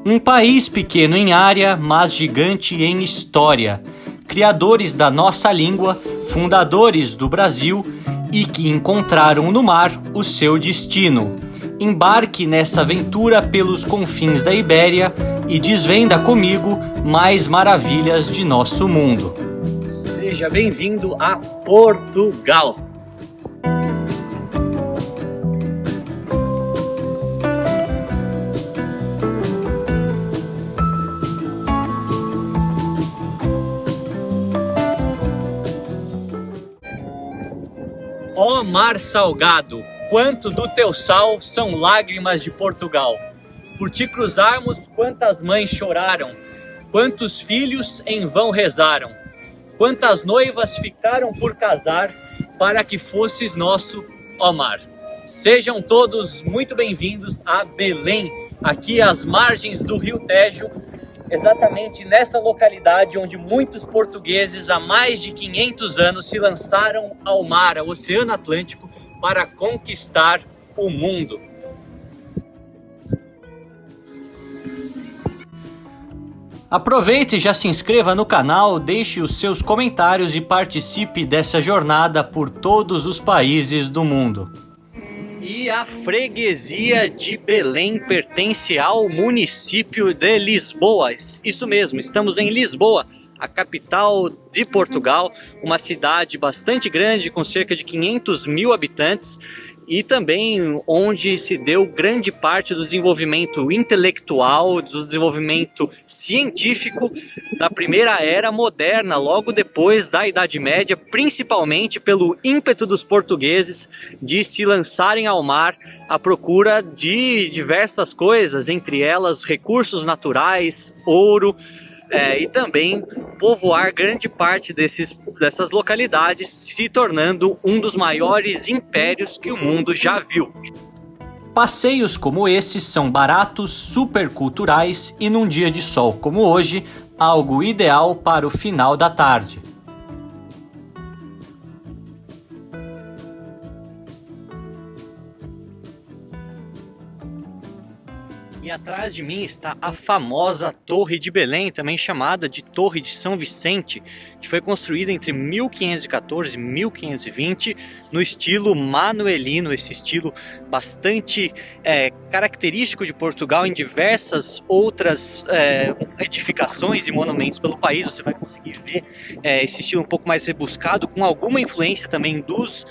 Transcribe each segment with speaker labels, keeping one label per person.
Speaker 1: Um país pequeno em área, mas gigante em história. Criadores da nossa língua, fundadores do Brasil e que encontraram no mar o seu destino. Embarque nessa aventura pelos confins da Ibéria e desvenda comigo mais maravilhas de nosso mundo.
Speaker 2: Seja bem-vindo a Portugal! Ó mar salgado, quanto do teu sal são lágrimas de Portugal. Por te cruzarmos, quantas mães choraram, quantos filhos em vão rezaram, quantas noivas ficaram por casar, para que fosses nosso, ó mar. Sejam todos muito bem-vindos a Belém, aqui às margens do Rio Tejo, exatamente nessa localidade onde muitos portugueses há mais de 500 anos se lançaram ao mar, ao Oceano Atlântico, para conquistar o mundo.
Speaker 1: Aproveite e já se inscreva no canal, deixe os seus comentários e participe dessa jornada por todos os países do mundo.
Speaker 2: E a freguesia de Belém pertence ao município de Lisboa. Isso mesmo, estamos em Lisboa, a capital de Portugal, uma cidade bastante grande com cerca de 500 mil habitantes e também onde se deu grande parte do desenvolvimento intelectual, do desenvolvimento científico da primeira era moderna, logo depois da Idade Média, principalmente pelo ímpeto dos portugueses de se lançarem ao mar à procura de diversas coisas, entre elas recursos naturais, ouro, e também povoar grande parte dessas localidades, se tornando um dos maiores impérios que o mundo já viu.
Speaker 1: Passeios como esses são baratos, super culturais e num dia de sol como hoje, algo ideal para o final da tarde.
Speaker 2: E atrás de mim está a famosa Torre de Belém, também chamada de Torre de São Vicente, que foi construída entre 1514 e 1520 no estilo manuelino, esse estilo bastante característico de Portugal. Em diversas outras edificações e monumentos pelo país você vai conseguir ver esse estilo um pouco mais rebuscado, com alguma influência também dos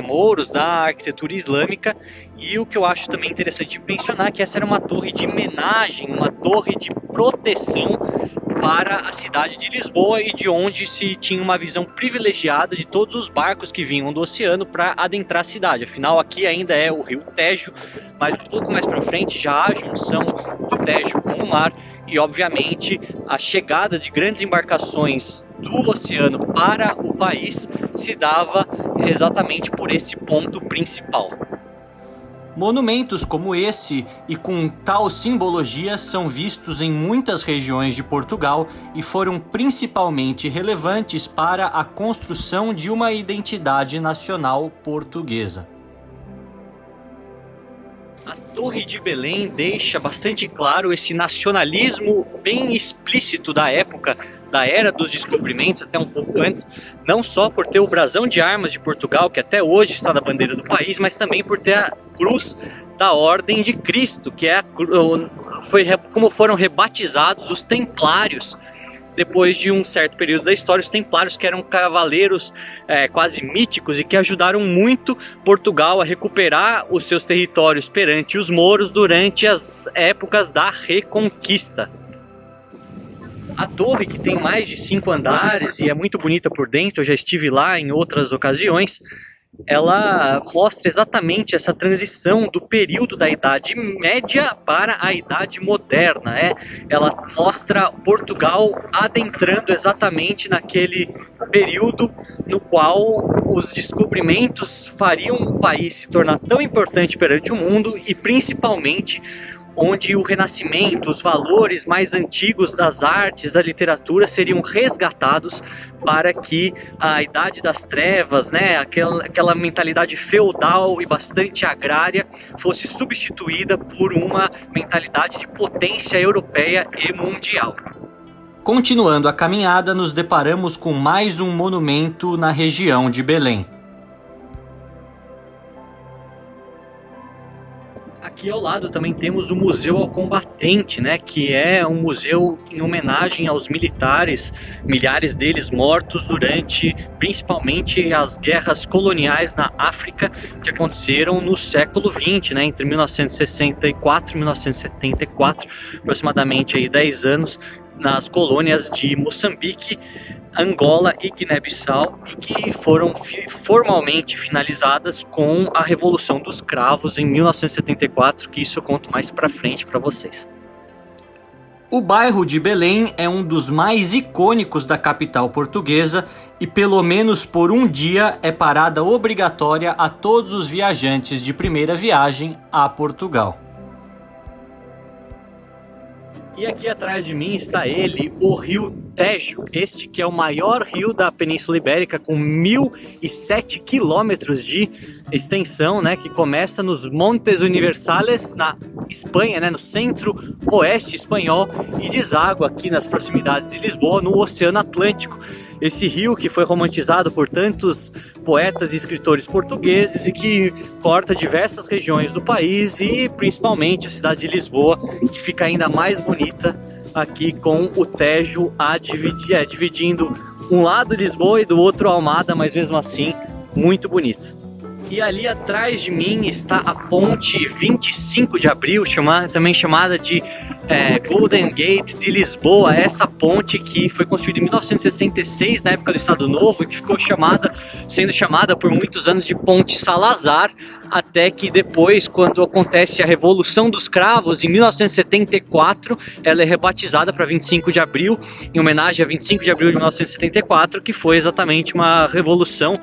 Speaker 2: mouros, da arquitetura islâmica. E o que eu acho também interessante mencionar é que essa era uma torre de homenagem, uma torre de proteção para a cidade de Lisboa, e de onde se tinha uma visão privilegiada de todos os barcos que vinham do oceano para adentrar a cidade. Afinal, aqui ainda é o Rio Tejo, mas um pouco mais para frente já há a junção do Tejo com o mar, e obviamente a chegada de grandes embarcações do oceano para o país se dava exatamente por esse ponto principal.
Speaker 1: Monumentos como esse e com tal simbologia são vistos em muitas regiões de Portugal e foram principalmente relevantes para a construção de uma identidade nacional portuguesa.
Speaker 2: A Torre de Belém deixa bastante claro esse nacionalismo bem explícito da época, da era dos descobrimentos, até um pouco antes, não só por ter o brasão de armas de Portugal, que até hoje está na bandeira do país, mas também por ter a cruz da Ordem de Cristo, que foi como foram rebatizados os templários. Depois de um certo período da história, os templários, que eram cavaleiros quase míticos e que ajudaram muito Portugal a recuperar os seus territórios perante os mouros durante as épocas da Reconquista. A torre, que tem mais de 5 andares e é muito bonita por dentro, eu já estive lá em outras ocasiões, ela mostra exatamente essa transição do período da Idade Média para a Idade Moderna. Ela mostra Portugal adentrando exatamente naquele período no qual os descobrimentos fariam o país se tornar tão importante perante o mundo, e principalmente onde o Renascimento, os valores mais antigos das artes, da literatura seriam resgatados para que a Idade das Trevas, né, aquela mentalidade feudal e bastante agrária, fosse substituída por uma mentalidade de potência europeia e mundial.
Speaker 1: Continuando a caminhada, nos deparamos com mais um monumento na região de Belém.
Speaker 2: Aqui ao lado também temos o Museu ao Combatente, né, que é um museu em homenagem aos militares, milhares deles mortos durante principalmente as guerras coloniais na África que aconteceram no século XX, né, entre 1964 e 1974, aproximadamente aí 10 anos, nas colônias de Moçambique, Angola e Guiné-Bissau, e que foram formalmente finalizadas com a Revolução dos Cravos em 1974, que isso eu conto mais pra frente para vocês.
Speaker 1: O bairro de Belém é um dos mais icônicos da capital portuguesa e pelo menos por um dia é parada obrigatória a todos os viajantes de primeira viagem a Portugal.
Speaker 2: E aqui atrás de mim está ele, o Rio Tejo, este que é o maior rio da Península Ibérica, com 1.007 quilômetros de extensão, né, que começa nos Montes Universales, na Espanha, né, no centro-oeste espanhol, e deságua aqui nas proximidades de Lisboa, no Oceano Atlântico. Esse rio que foi romantizado por tantos poetas e escritores portugueses e que corta diversas regiões do país e principalmente a cidade de Lisboa, que fica ainda mais bonita aqui com o Tejo dividindo um lado Lisboa e do outro Almada, mas mesmo assim muito bonito. E ali atrás de mim está a ponte 25 de abril, também chamada de Golden Gate de Lisboa. Essa ponte que foi construída em 1966, na época do Estado Novo, e que ficou sendo chamada por muitos anos de Ponte Salazar, até que depois, quando acontece a Revolução dos Cravos, em 1974, ela é rebatizada para 25 de abril, em homenagem a 25 de abril de 1974, que foi exatamente uma revolução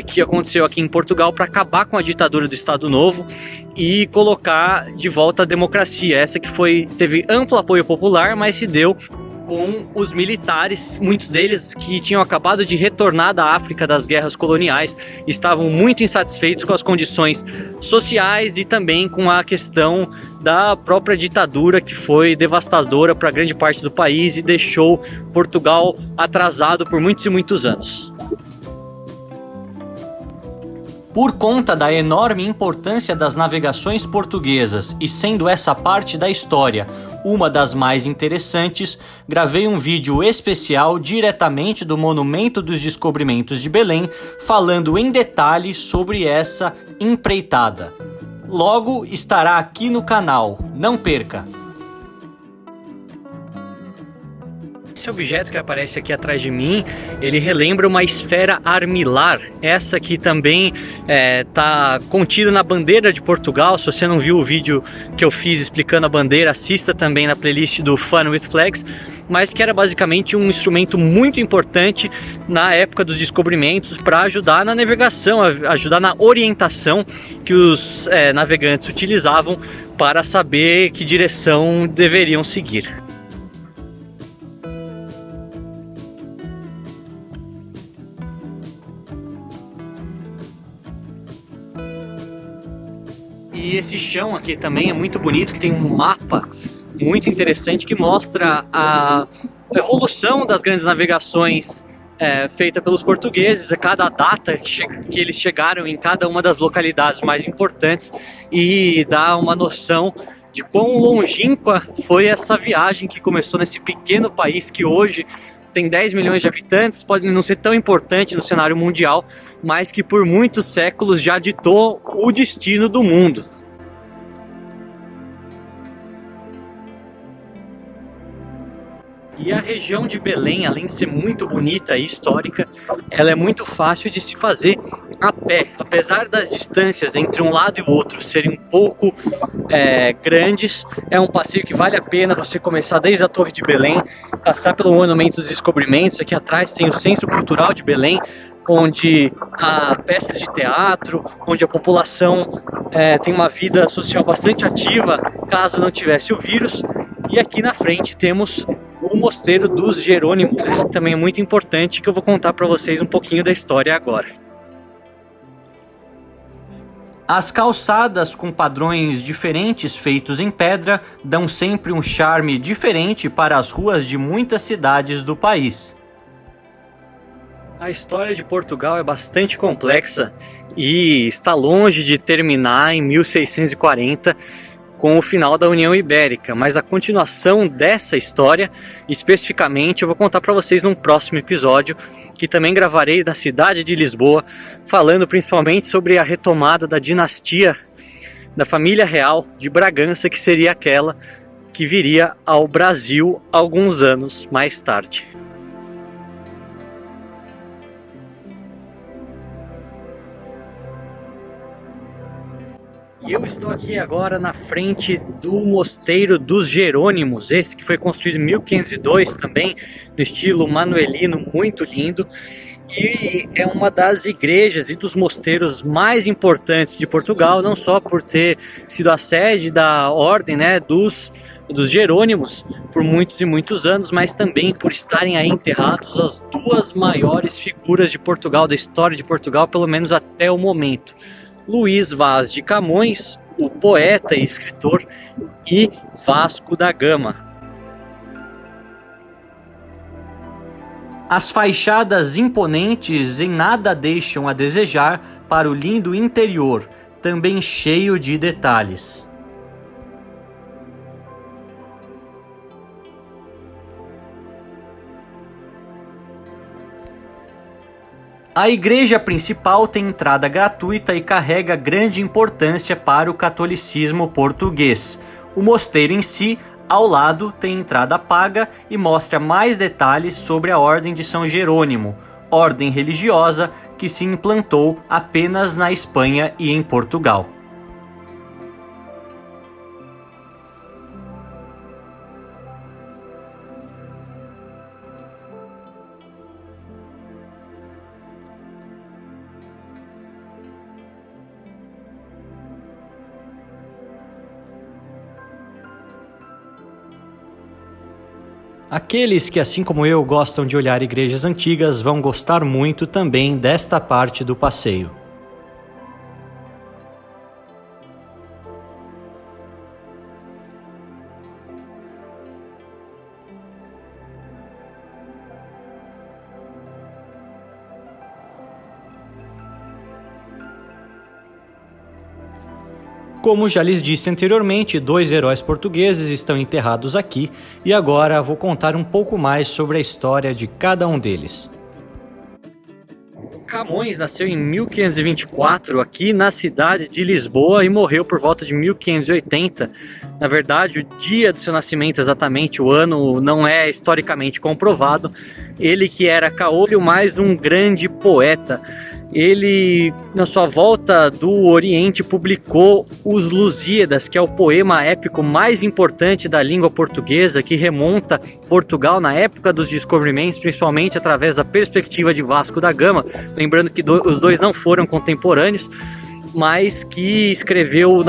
Speaker 2: que aconteceu aqui em Portugal para acabar com a ditadura do Estado Novo e colocar de volta a democracia. Essa que teve amplo apoio popular, mas se deu com os militares, muitos deles que tinham acabado de retornar da África das guerras coloniais, estavam muito insatisfeitos com as condições sociais e também com a questão da própria ditadura, que foi devastadora para grande parte do país e deixou Portugal atrasado por muitos e muitos anos.
Speaker 1: Por conta da enorme importância das navegações portuguesas e sendo essa parte da história uma das mais interessantes, gravei um vídeo especial diretamente do Monumento dos Descobrimentos de Belém, falando em detalhes sobre essa empreitada. Logo estará aqui no canal, não perca!
Speaker 2: Esse objeto que aparece aqui atrás de mim, ele relembra uma esfera armilar. Essa aqui também está contida na bandeira de Portugal. Se você não viu o vídeo que eu fiz explicando a bandeira, assista também na playlist do Fun with Flags. Mas que era basicamente um instrumento muito importante na época dos descobrimentos para ajudar na navegação, ajudar na orientação que os navegantes utilizavam para saber que direção deveriam seguir. E esse chão aqui também é muito bonito, que tem um mapa muito interessante que mostra a evolução das grandes navegações feita pelos portugueses, a cada data que eles chegaram em cada uma das localidades mais importantes, e dá uma noção de quão longínqua foi essa viagem que começou nesse pequeno país que hoje tem 10 milhões de habitantes, pode não ser tão importante no cenário mundial, mas que por muitos séculos já ditou o destino do mundo. E a região de Belém, além de ser muito bonita e histórica, ela é muito fácil de se fazer a pé. Apesar das distâncias entre um lado e o outro serem um pouco grandes, é um passeio que vale a pena você começar desde a Torre de Belém, passar pelo Monumento dos Descobrimentos. Aqui atrás tem o Centro Cultural de Belém, onde há peças de teatro, onde a população tem uma vida social bastante ativa, caso não tivesse o vírus. E aqui na frente temos o Mosteiro dos Jerônimos, esse também é muito importante, que eu vou contar para vocês um pouquinho da história agora.
Speaker 1: As calçadas com padrões diferentes feitos em pedra dão sempre um charme diferente para as ruas de muitas cidades do país.
Speaker 2: A história de Portugal é bastante complexa e está longe de terminar em 1640 com o final da União Ibérica, mas a continuação dessa história, especificamente, eu vou contar para vocês num próximo episódio, que também gravarei da cidade de Lisboa, falando principalmente sobre a retomada da dinastia da família real de Bragança, que seria aquela que viria ao Brasil alguns anos mais tarde. E eu estou aqui agora na frente do Mosteiro dos Jerônimos, esse que foi construído em 1502 também, no estilo manuelino, muito lindo. E é uma das igrejas e dos mosteiros mais importantes de Portugal, não só por ter sido a sede da ordem, né, dos Jerônimos por muitos e muitos anos, mas também por estarem aí enterrados as duas maiores figuras de Portugal, da história de Portugal, pelo menos até o momento. Luís Vaz de Camões, o poeta e escritor, e Vasco da Gama.
Speaker 1: As fachadas imponentes em nada deixam a desejar para o lindo interior, também cheio de detalhes. A igreja principal tem entrada gratuita e carrega grande importância para o catolicismo português. O mosteiro em si, ao lado, tem entrada paga e mostra mais detalhes sobre a Ordem de São Jerônimo, ordem religiosa que se implantou apenas na Espanha e em Portugal. Aqueles que, assim como eu, gostam de olhar igrejas antigas vão gostar muito também desta parte do passeio. Como já lhes disse anteriormente, 2 heróis portugueses estão enterrados aqui e agora vou contar um pouco mais sobre a história de cada um deles.
Speaker 2: Camões nasceu em 1524 aqui na cidade de Lisboa e morreu por volta de 1580. Na verdade, o dia do seu nascimento, exatamente o ano, não é historicamente comprovado. Ele que era caolho, mais um grande poeta. Ele, na sua volta do Oriente, publicou os Lusíadas, que é o poema épico mais importante da língua portuguesa, que remonta Portugal na época dos descobrimentos, principalmente através da perspectiva de Vasco da Gama. Lembrando que os dois não foram contemporâneos, mas que escreveu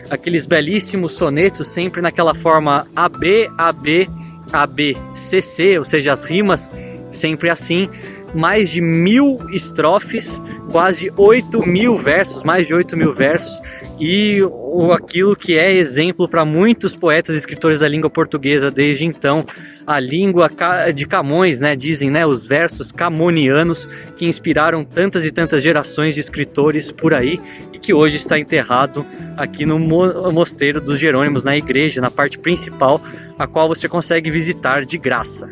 Speaker 2: aqueles belíssimos sonetos, sempre naquela forma AB, AB, AB, CC, ou seja, as rimas sempre assim. Mais de 1000 estrofes, quase 8.000 versos, mais de 8.000 versos, e aquilo que é exemplo para muitos poetas e escritores da língua portuguesa desde então, a língua de Camões, né, dizem, né, os versos camonianos que inspiraram tantas e tantas gerações de escritores por aí e que hoje está enterrado aqui no Mosteiro dos Jerônimos, na igreja, na parte principal, a qual você consegue visitar de graça.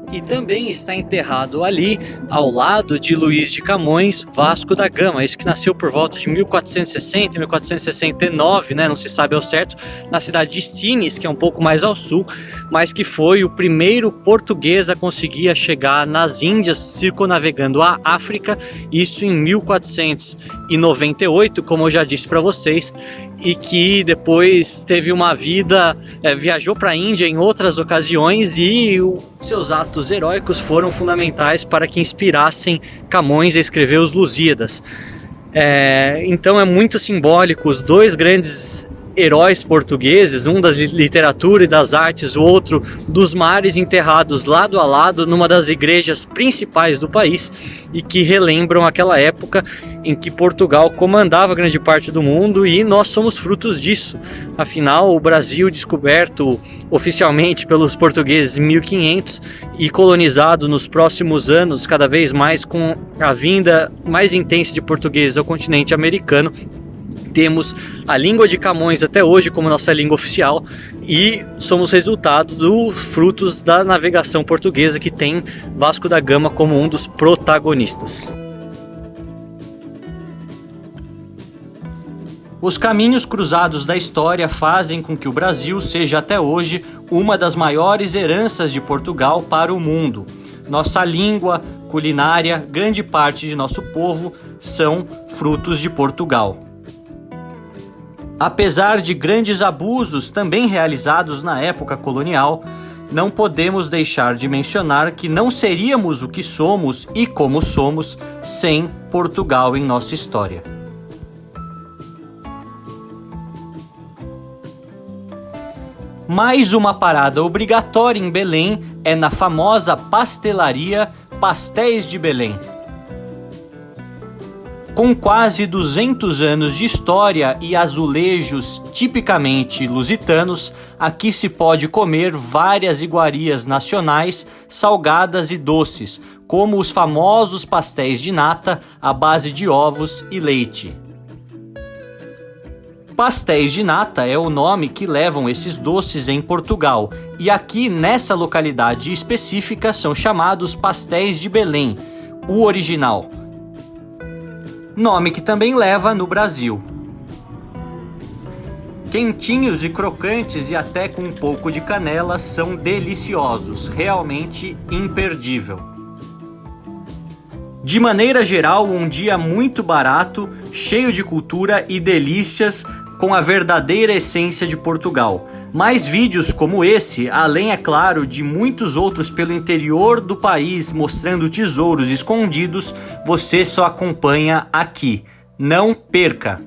Speaker 2: E também está enterrado ali, ao lado de Luís de Camões, Vasco da Gama, esse que nasceu por volta de 1460, 1469, né, não se sabe ao certo, na cidade de Sines, que é um pouco mais ao sul, mas que foi o primeiro português a conseguir chegar nas Índias, circunnavegando a África, isso em 1498, como eu já disse para vocês, e que depois teve uma vida, viajou para a Índia em outras ocasiões, e seus atos heróicos foram fundamentais para que inspirassem Camões a escrever os Lusíadas. Então é muito simbólico, os dois grandes heróis portugueses, um da literatura e das artes, o outro dos mares, enterrados lado a lado numa das igrejas principais do país, e que relembram aquela época em que Portugal comandava grande parte do mundo, e nós somos frutos disso. Afinal, o Brasil, descoberto oficialmente pelos portugueses em 1500 e colonizado nos próximos anos cada vez mais com a vinda mais intensa de portugueses ao continente americano, temos a língua de Camões até hoje como nossa língua oficial, e somos resultado dos frutos da navegação portuguesa, que tem Vasco da Gama como um dos protagonistas.
Speaker 1: Os caminhos cruzados da história fazem com que o Brasil seja até hoje uma das maiores heranças de Portugal para o mundo. Nossa língua, culinária, grande parte de nosso povo são frutos de Portugal. Apesar de grandes abusos também realizados na época colonial, não podemos deixar de mencionar que não seríamos o que somos e como somos sem Portugal em nossa história. Mais uma parada obrigatória em Belém é na famosa pastelaria Pastéis de Belém. Com quase 200 anos de história e azulejos tipicamente lusitanos, aqui se pode comer várias iguarias nacionais, salgadas e doces, como os famosos pastéis de nata à base de ovos e leite. Pastéis de nata é o nome que levam esses doces em Portugal, e aqui nessa localidade específica são chamados pastéis de Belém, o original. Nome que também leva no Brasil. Quentinhos e crocantes e até com um pouco de canela, são deliciosos, realmente imperdível. De maneira geral, um dia muito barato, cheio de cultura e delícias, com a verdadeira essência de Portugal. Mais vídeos como esse, além, é claro, de muitos outros pelo interior do país mostrando tesouros escondidos, você só acompanha aqui. Não perca!